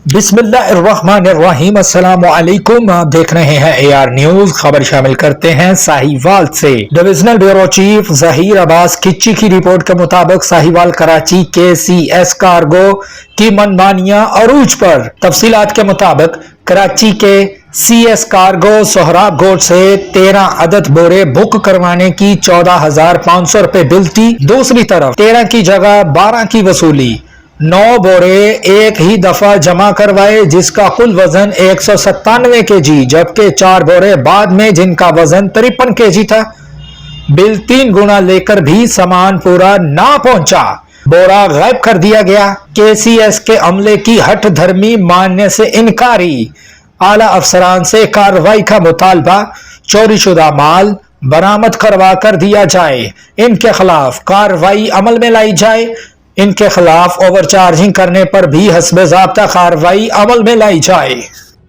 बिस्मिल्लाहिर्रहमानिर्रहीम। अस्सलाम वालेकुम। आप देख रहे हैं AR न्यूज। खबर शामिल करते हैं साहिवाल से। Divisional bureau chief Zaheer Abbas Kichi की रिपोर्ट के मुताबिक साहिवाल कराची के CS कार्गो की मनमानियां अरूज पर। तफसीलात के मुताबिक कराची के CS कार्गो सोहराब गोट से 13 अदद बोरे बुक करवाने की 14,500 रुपए बिल थी। दूसरी तरफ 13 की जगह 12 की वसूली। 9 बोरे एक ही दफा जमा करवाए जिसका कुल वजन 197 kg, जबकि 4 बोरे बाद में जिनका वजन 53 kg था। बिल 3 गुना लेकर भी सामान पूरा ना पहुंचा, बोरा गायब कर दिया गया। KCS के अमले की हठ धर्मी मानने से इनकारी। आला अफसरान से कार्रवाई का मुतालबा। चोरीशुदा माल बरामद करवा कर दिया जाए, इनके खिलाफ कार्रवाई अमल में लाई जाए। इनके खिलाफ ओवर चार्जिंग करने पर भी हस्बे ज़ाब्ता कार्रवाई अमल में लाई जाए।